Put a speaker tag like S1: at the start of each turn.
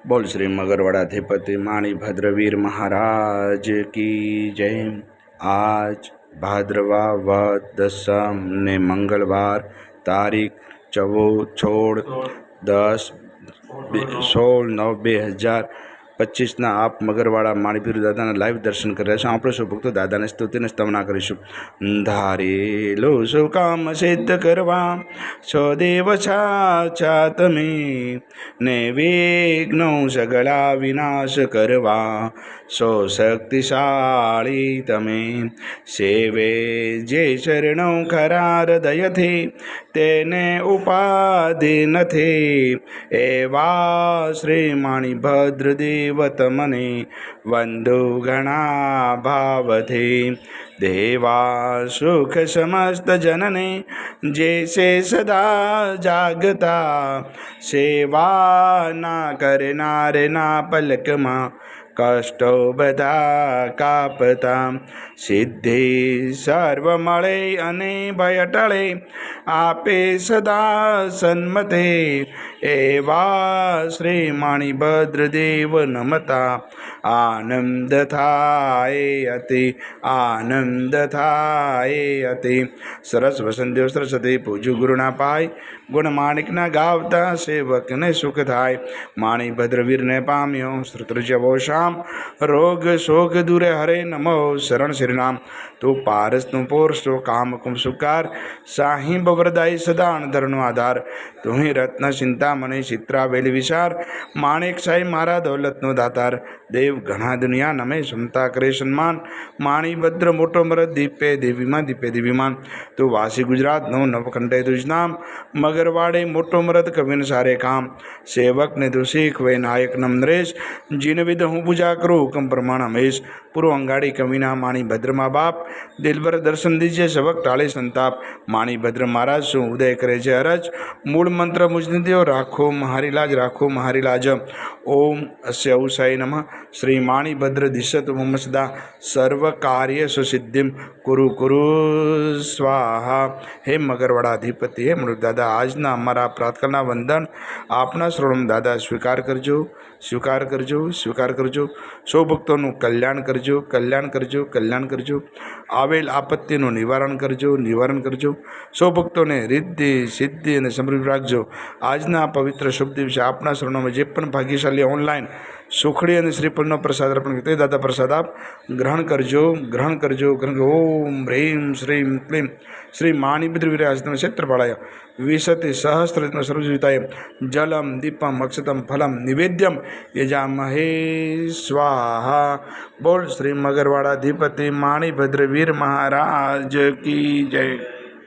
S1: बोल श्री मगरवाड़ाधिपति माणी भद्रवीर महाराज की जय। आज भाद्रवा वद दसम ने मंगलवार तारीख 16/9/2025 आप मगरवाड़ा माणीपीर दादा लाइव दर्शन कर रहे आप सौ भक्तो दादा ने स्तुति ने स्तवना करीशु। धारेलो सो काम सिद्ध करवा सो देव छा तमे ने विघ्नो सगला विनाश करवा सो शक्तिशाળી તમે સેવે જે શરણો ખરા હૃદયથી તેને ઉપાધિ નથી એવા શ્રી માણીભદ્રદેવ તમને વંદુ ઘણા ભાવથી દેવા સુખ સમસ્ત જનને જેસે સદા જાગતા સેવા ના કરનાર ના પલકમાં કષ્ટો બધા કાપતા સિદ્ધિ સર્વ મળે અને ભય ટળે આપે સદા સન્મતે એવા શ્રી માણીભદ્રદેવ નમતા આનંદ થાય અતિ આનંદ થાય અતિ સરસ વસંતદેવ સરસ્વતી પૂજુ ગુરુના પાય ગુણ માણિકના ગાવતા સેવકને સુખ થાય માણીભદ્રવીરને પામ્યો શ્રુતૃજવો શામ રોગ શોક દૂરે હરે નમો શરણ શ્રીનામ તું પારસનું પોરસો કામ કુમ સુકાર સાહી બવરદાઈ સદા અણધરનો આધાર તું રત્ન ચિંતામણી ચિત્રા વેલી વિચાર માણેક સાઈ મારા દૌલતનો દાતાર દેવ ઘણા દુનિયા નમે ક્ષમતા કરે સન્માન માણીભદ્ર મોટો મરદ દીપે દેવીમાં દીપે દેવીમાન તું વાસી ગુજરાતનો નવકંઠે તુજ નામ મગરવાડે મોટો મરદ કવિન સારે કામ સેવકને તું શીખવે નાયક નમ નરેશ જીન વિધ હું પૂજા કરું હુકમ પ્રમાણ હમેશ પૂર્વ અંગાડી કવિના માણીભદ્રમાં બાપ દિલભર દર્શન દીજે સવક ટાળે સંતાપ માણીભદ્ર મહારાજ શું ઉદય કરે છે અરજ મૂળ મંત્ર મુજને દેવ રાખો મહારી લાજ ઓમ અસ્ય ઉષાય નમઃ શ્રી માણીભદ્ર દિશત મમ સદા સર્વ કાર્ય સુસિદ્ધિમ કુરુ સ્વાહા। હે મગરવાડાધિપતિ હે મૃત દાદા આજના અમારા પ્રાર્થના વંદન આપના શ્રોણમ દાદા સ્વીકાર કરજો સૌ ભક્તોનું કલ્યાણ કરજો આવેલ આપત્તિનું નિવારણ કરજો સૌ ભક્તોને રિદ્ધિ સિદ્ધિ અને સમૃદ્ધિ રાખજો। આજના પવિત્ર શુભ દિવસે આપના શરણોમાં જે પણ ભાગ્યશાળી ઓનલાઈન સુખડી અને શ્રીફળનો પ્રસાદ અર્પણ કરતો દાદા પ્રસાદ આપ ગ્રહણ કરજો। ઓમ હ્રીમ શ્રીમ ક્લીમ શ્રી માણીભદ્ર વિરાજતમ ક્ષેત્રપાળાય વિશતિ સહસ્ત્રત્ન સર્વજીતાય જલમ દીપમ અક્ષતમ ફલમ નિવેદ્યમ યજામહે સ્વાહા। બોલ શ્રી મગરવાડાધિપતિ માણીભદ્ર વીર મહારાજ કી જય।